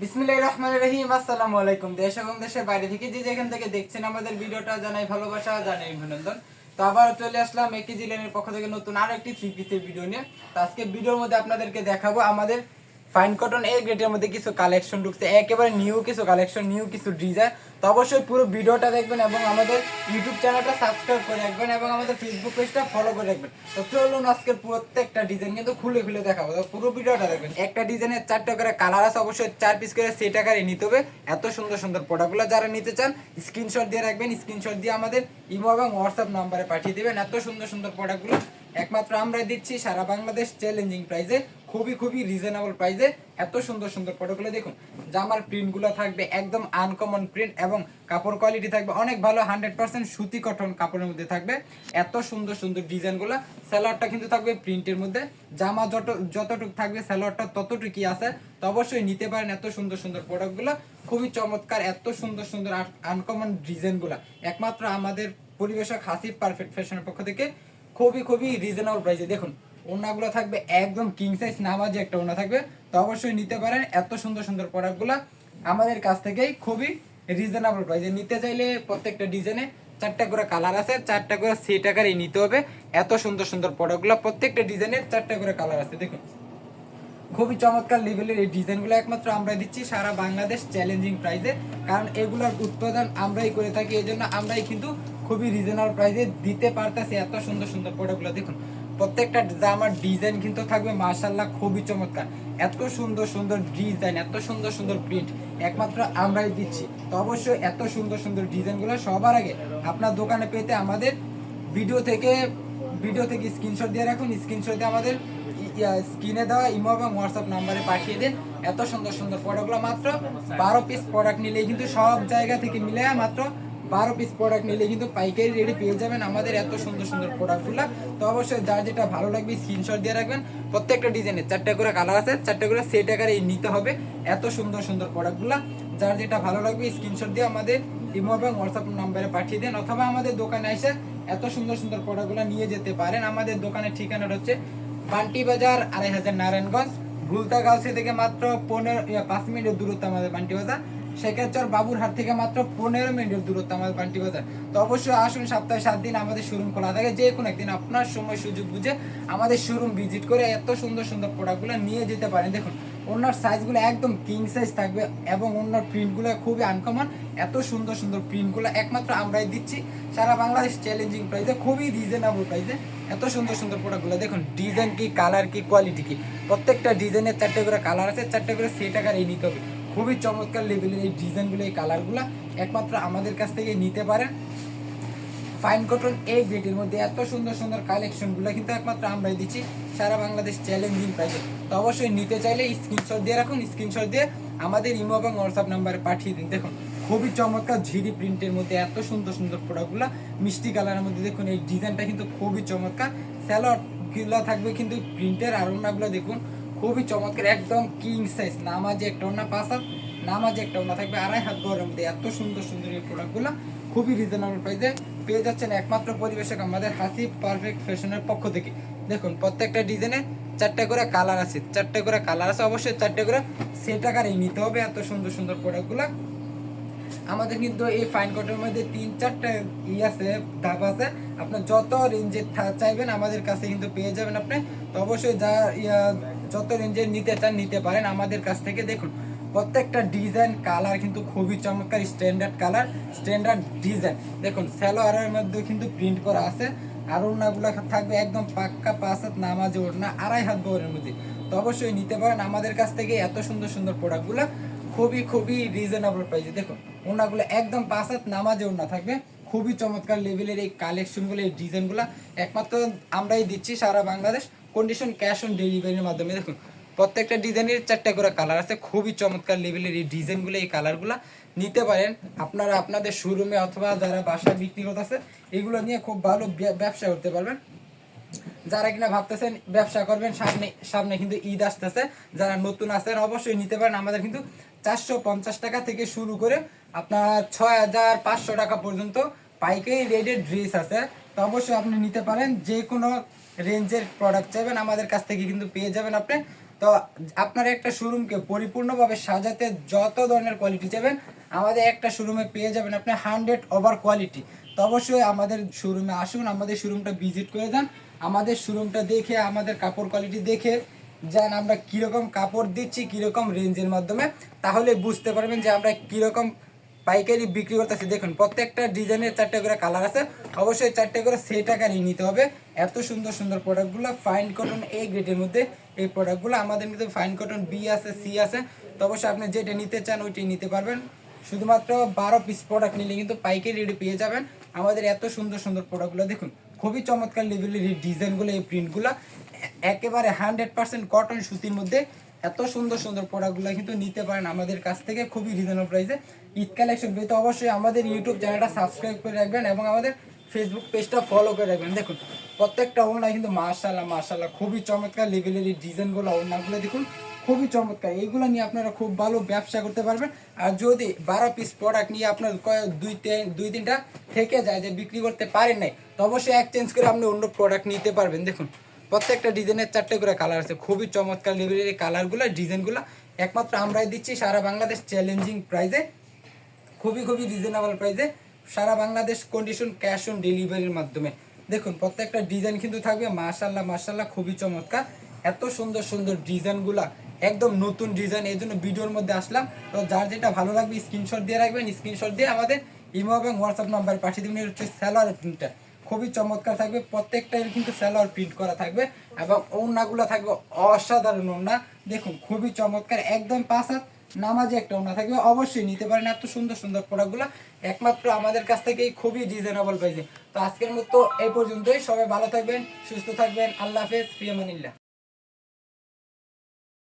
বিসমিল্লাহির রহমানির রহিম। আসসালামু আলাইকুম। দেশ এবং দেশের বাইরে থেকে যে যেখান থেকে দেখছেন আমাদের ভিডিওটা, জানাই ভালোবাসা, জানাই অভিনন্দন। তো আবার চলে আসলাম একেজি লেনের পক্ষ থেকে নতুন আরো একটি থ্রি পিসের ভিডিও নিয়ে। তো আজকে ভিডিওর মধ্যে আপনাদেরকে দেখাবো আমাদের ফাইন কটন এ গ্রেডের মধ্যে কিছু কালেকশন ঢুকছে, একেবারে নিউ কিছু কালেকশন, নিউ কিছু ডিজাইন। তো অবশ্যই পুরো ভিডিওটা দেখবেন এবং আমাদের ইউটিউব চ্যানেলটা সাবস্ক্রাইব করে রাখবেন এবং আমাদের ফেসবুক পেজটা ফলো করে রাখবেন। তো চলুন আজকের প্রত্যেকটা ডিজাইন কিন্তু খুলে খুলে দেখাবো। তো পুরো ভিডিওটা দেখবেন। একটা ডিজাইনের 4টা করে কালার আছে, অবশ্যই 4 পিস করে সেট আকারে নিতে হবে। এত সুন্দর সুন্দর প্রোডাক্টগুলো যারা নিতে চান স্ক্রিনশট দিয়ে রাখবেন, স্ক্রিনশট দিয়ে আমাদের ইমো এবং হোয়াটসঅ্যাপ নাম্বারে পাঠিয়ে দেবেন। এত সুন্দর সুন্দর প্রোডাক্টগুলো একমাত্র আমরাই দিচ্ছি সারা বাংলাদেশ চ্যালেঞ্জিং প্রাইসে, খুবই খুবই রিজনেবল প্রাইসে। এত সুন্দর সুন্দর প্রোডাক্টগুলো দেখুন। জামার প্রিন্টগুলো থাকবে একদম আনকমন প্রিন্ট এবং কাপড় কোয়ালিটি থাকবে অনেক ভালো, 100% সুতি কটন কাপড়ের মধ্যে থাকবে। এত সুন্দর সুন্দর ডিজাইনগুলো। সালোয়ারটা কিন্তু থাকবে প্রিন্টের মধ্যে, জামা যতটুকু থাকবে সালোয়ারটা ততটুকুই আছে। তো অবশ্যই নিতে পারেন এত সুন্দর সুন্দর প্রোডাক্টগুলো, খুবই চমৎকার। এত সুন্দর সুন্দর আনকমন ডিজাইনগুলো একমাত্র আমাদের পরিবেশক হাসিব পারফেক্ট ফ্যাশনের পক্ষ থেকে খুবই খুবই রিজনেবল প্রাইসে। দেখুন ওড়নাগুলো থাকবে একদম কিং সাইজ নামাজি একটা ওড়না থাকবে। তো অবশ্যই নিতে পারেন এত সুন্দর সুন্দর প্রোডাক্টগুলো আমাদের কাছ থেকেই খুবই রিজনেবল প্রাইসে। নিতে চাইলে প্রত্যেকটা ডিজাইনে 4টা করে কালার আছে, 4টা করে সেট আকারেই নিতে হবে। এত সুন্দর সুন্দর প্রোডাক্টগুলো প্রত্যেকটা ডিজাইনের 4টা করে কালার আছে। দেখুন খুবই চমৎকার লেভেলের এই ডিজাইনগুলো একমাত্র আমরা দিচ্ছি সারা বাংলাদেশ চ্যালেঞ্জিং প্রাইসে, কারণ এগুলোর উৎপাদন আমরাই করে থাকি, এই জন্য আমরাই কিন্তু খুবই রিজনেবল প্রাইসে দিতে পারতেছি এত সুন্দর সুন্দর প্রোডাক্টগুলো। দেখুন প্রত্যেকটা জামার ডিজাইন কিন্তু থাকবে মাশাআল্লাহ খুবই চমৎকার। এত সুন্দর সুন্দর ডিজাইন, এত সুন্দর সুন্দর প্রিন্ট একমাত্র আমরাই দিচ্ছি। তো অবশ্যই এত সুন্দর সুন্দর ডিজাইনগুলো সবার আগে আপনার দোকানে পেতে আমাদের ভিডিও থেকে স্ক্রিনশট দিয়ে রাখুন, স্ক্রিনশট দিয়ে আমাদের স্ক্রিনে দেওয়া ইমো এবং হোয়াটসঅ্যাপ নাম্বারে পাঠিয়ে দিন। এত সুন্দর সুন্দর প্রোডাক্টগুলো মাত্র 12 পিস প্রোডাক্ট নিলেই কিন্তু সব জায়গা থেকে মিলে মাত্র 12 পিস প্রোডাক্ট নিলে কিন্তু পাইকারি রেডি পেয়ে যাবেন আমাদের এত সুন্দর সুন্দর প্রোডাক্টগুলো। তো অবশ্যই যার যেটা ভালো লাগবে স্ক্রিনশট দিয়ে রাখবেন। প্রত্যেকটা ডিজাইনের 4টা করে কালার আছে, 4টা করে সেট আকারে নিতে হবে। এত সুন্দর সুন্দর প্রোডাক্টগুলো যার যেটা ভালো লাগবে স্ক্রিনশট দিয়ে আমাদের ইমো এবং হোয়াটসঅ্যাপ নাম্বারে পাঠিয়ে দেন, অথবা আমাদের দোকানে এসে এত সুন্দর সুন্দর প্রোডাক্টগুলো নিয়ে যেতে পারেন। আমাদের দোকানের ঠিকানাটা হচ্ছে বান্টি বাজার 2500 নারায়ণগঞ্জ, ভুলতা গাউসি থেকে মাত্র 5 মিনিটের দূরত্ব আমাদের বান্টি বাজার। শেখারচর বাবুরহাট থেকে মাত্র 15 মিনিটের দূরত্ব আমাদের বান্টি বাজার। তো অবশ্যই আসুন, সপ্তাহে 7 দিন আমাদের শোরুম খোলা থাকে। যে কোনো একদিন আপনার সময় সুযোগ বুঝে আমাদের শোরুম ভিজিট করে এত সুন্দর সুন্দর প্রোডাক্টগুলো নিয়ে যেতে পারেন। দেখুন ওনার সাইজগুলো একদম কিং সাইজ থাকবে এবং ওনার প্রিন্টগুলো খুবই আনকমন। এত সুন্দর সুন্দর প্রিন্টগুলো একমাত্র আমরাই দিচ্ছি সারা বাংলাদেশ চ্যালেঞ্জিং প্রাইসে, খুবই রিজনেবল প্রাইসে। এত সুন্দর সুন্দর প্রোডাক্টগুলো দেখুন, ডিজাইন কি, কালার কি, কোয়ালিটি কি, প্রত্যেকটা ডিজাইনের 4টা করে কালার আছে, 4টা করে সেট আকারে নিতে হবে। খুবই চমৎকার লেভেলের এই ডিজাইনগুলো, এই কালারগুলো একমাত্র আমাদের কাছ থেকে নিতে পারেন। ফাইন কটন এ গ্রেডের মধ্যে এত সুন্দর সুন্দর কালেকশনগুলো কিন্তু একমাত্র আমরাই দিচ্ছি সারা বাংলাদেশ চ্যালেঞ্জিং প্রাইসে। তো অবশ্যই নিতে চাইলে স্ক্রিনশট দিয়ে রাখুন, স্ক্রিনশট দিয়ে আমাদের ইমো এবং হোয়াটসঅ্যাপ নাম্বারে পাঠিয়ে দিন। দেখুন খুবই চমৎকার ঝিরি প্রিন্টের মধ্যে এত সুন্দর সুন্দর প্রোডাক্টগুলো মিষ্টি কালারের মধ্যে। দেখুন এই ডিজাইনটা কিন্তু খুবই চমৎকার। স্যালোয়ারগুলো থাকবে কিন্তু প্রিন্টের, আর ওনাগুলো দেখুন খুবই চমৎকার, একদম কিং সাইজ নামাজে একটা ওনা, 5 হাত নামাজে একটা ওনা থাকবে 2.5 হাত বহরের মধ্যে। এত সুন্দর সুন্দর এই প্রোডাক্টগুলো খুবই রিজনেবল প্রাইসে পেয়ে যাচ্ছেন একমাত্র পরিবেশক আমাদের হাসিব পারফেক্ট ফ্যাশনের পক্ষ থেকে। দেখুন প্রত্যেকটা ডিজাইনে 4টা করে কালার আছে, 4টা করে কালার আছে, অবশ্যই 4টা করে সেট আকারেই নিতে হবে। এত সুন্দর সুন্দর প্রোডাক্টগুলো আমাদের কিন্তু এই ফাইন কটনের মধ্যে 3-4টা আছে, ধাপ আছে। আপনার যত রেঞ্জের চাইবেন আমাদের কাছে কিন্তু পেয়ে যাবেন আপনি। তো অবশ্যই যত রেঞ্জের নিতে চান নিতে পারেন আমাদের কাছ থেকে। দেখুন প্রত্যেকটা ডিজাইন কালার কিন্তু খুবই চমৎকার, স্ট্যান্ডার্ড কালার, স্ট্যান্ডার্ড ডিজাইন। দেখুন সালোয়ারের মধ্যে কিন্তু প্রিন্ট করা আছে, আর ওড়নাগুলো থাকবে একদম পাক্কা 5 হাত নামাজে ওড়না, 2.5 হাত বহরের মধ্যে। তো অবশ্যই নিতে পারেন আমাদের কাছ থেকে এত সুন্দর সুন্দর প্রোডাক্টগুলো খুবই খুবই রিজনেবল প্রাইসে। দেখুন ওড়নাগুলো একদম 5 হাত নামাজে ওড়না থাকবে, খুবই চমৎকার লেভেলের এই কালেকশনগুলো, এই ডিজাইনগুলো একমাত্র আমরাই দিচ্ছি সারা বাংলাদেশ, কন্ডিশন ক্যাশ অন ডেলিভারির মাধ্যমে। দেখুন প্রত্যেকটা ডিজাইনের 4টা করে কালার আছে, খুবই চমৎকার লেভেলের এই ডিজাইনগুলো, এই কালারগুলো নিতে পারেন আপনারা আপনাদের শোরুমে, অথবা যারা বাসায় বিক্রি করতেছে এগুলো নিয়ে খুব ভালো ব্যবসা করতে পারবেন। যারা কিনা ভাবতেছেন ব্যবসা করবেন, সামনে সামনে কিন্তু ঈদ আসতেছে, যারা নতুন আছেন অবশ্যই নিতে পারেন। আমাদের কিন্তু 450 টাকা থেকে শুরু করে আপনার 6500 টাকা পর্যন্ত পাইকারি রেটের ড্রেস আছে। তো অবশ্যই আপনি নিতে পারেন, যে কোনো রেঞ্জের প্রোডাক্ট চাইবেন আমাদের কাছ থেকে কিন্তু পেয়ে যাবেন আপনি। তো তো আপনারা একটা শোরুমকে পরিপূর্ণভাবে সাজাতে যত ধরনের কোয়ালিটি চাইবেন আমাদের একটা শোরুমে পেয়ে যাবেন আপনি 100 ওভার কোয়ালিটি। তো অবশ্যই আমাদের শোরুমে আসুন, আমাদের শোরুমটা ভিজিট করে যান, আমাদের শোরুমটা দেখে আমাদের কাপড় কোয়ালিটি দেখে যান আমরা কীরকম কাপড় দিচ্ছি কীরকম রেঞ্জের মাধ্যমে, তাহলে বুঝতে পারবেন যে আমরা কীরকম পাইকারি বিক্রি করতেছি। দেখুন প্রত্যেকটা ডিজাইনের 4টে করে কালার আছে, অবশ্যই 4টে করে সেট আকারই নিতে হবে। এত সুন্দর সুন্দর প্রোডাক্টগুলো ফাইন কটন এ গ্রেডের মধ্যে এই প্রোডাক্টগুলো আমাদের কিন্তু ফাইন কটন বি আছে, সি আছে। তো অবশ্যই আপনি যেটা নিতে চান ওইটাই নিতে পারবেন। শুধুমাত্র 12 পিস প্রোডাক্ট নিলে কিন্তু পাইকারি রেডি পেয়ে যাবেন। আমাদের এত সুন্দর সুন্দর প্রোডাক্টগুলো দেখুন, খুবই চমৎকার লেভেলের এই ডিজাইনগুলো, এই প্রিন্টগুলো একেবারে 100% কটন সুতির মধ্যে এত সুন্দর সুন্দর প্রোডাক্টগুলো কিন্তু নিতে পারেন আমাদের কাছ থেকে খুবই রিজনেবল প্রাইসে। ঈদ কালেকশন পেতে অবশ্যই আমাদের ইউটিউব চ্যানেলটা সাবস্ক্রাইব করে রাখবেন এবং আমাদের ফেসবুক পেজটা ফলো করে রাখবেন। দেখুন প্রত্যেকটা ওড়না কিন্তু মাশাআল্লাহ মাশাআল্লাহ খুবই চমৎকার লেভেলের এই ডিজাইনগুলো, ওড়নাগুলো দেখুন খুবই চমৎকার। এইগুলো নিয়ে আপনারা খুব ভালো ব্যবসা করতে পারবেন। আর যদি 12 পিস প্রোডাক্ট নিয়ে আপনার দুই তিনটা থেকে যায় যে বিক্রি করতে পারেন নাই, তো অবশ্যই এক্সচেঞ্জ করে আপনি অন্য প্রোডাক্ট নিতে পারবেন। দেখুন প্রত্যেকটা ডিজাইনের 4টে করে কালার আছে, খুবই চমৎকার লেভেলের এই কালারগুলো ডিজাইনগুলো একমাত্র আমরাই দিচ্ছি সারা বাংলাদেশ চ্যালেঞ্জিং প্রাইসে, খুবই খুবই রিজনেবল প্রাইসে সারা বাংলাদেশ কন্ডিশন ক্যাশ অন ডেলিভারির মাধ্যমে। দেখুন প্রত্যেকটা ডিজাইন কিন্তু থাকবে মাশাআল্লাহ মাশাআল্লাহ খুবই চমৎকার। এত সুন্দর সুন্দর ডিজাইনগুলা একদম নতুন ডিজাইন, এই জন্য ভিডিওর মধ্যে আসলাম। তো যার যেটা ভালো লাগবে স্ক্রিনশট দিয়ে রাখবেন, স্ক্রিনশট দিয়ে আমাদের ইমো এবং হোয়াটসঅ্যাপ নাম্বার পাঠিয়ে দেবেন। হচ্ছে সালোয়ার প্রিন্টটা খুবই চমৎকার থাকবে, প্রত্যেকটাই কিন্তু সালোয়ার প্রিন্ট করা থাকবে এবং ওড়নাগুলো থাকবে অসাধারণ ওড়না। দেখুন খুবই চমৎকার, একদম 5 হাত নামাজে একটা ওড়না থাকবে, অবশ্যই নিতে পারেন। এত সুন্দর সুন্দর প্রোডাক্টগুলো একমাত্র আমাদের কাছ থেকেই খুবই রিজনেবল প্রাইসে। তো আজকের মতো এই পর্যন্তই, সবাই ভালো থাকবেন, সুস্থ থাকবেন, আল্লাহ হাফেজ, ফি আমানিল্লাহ।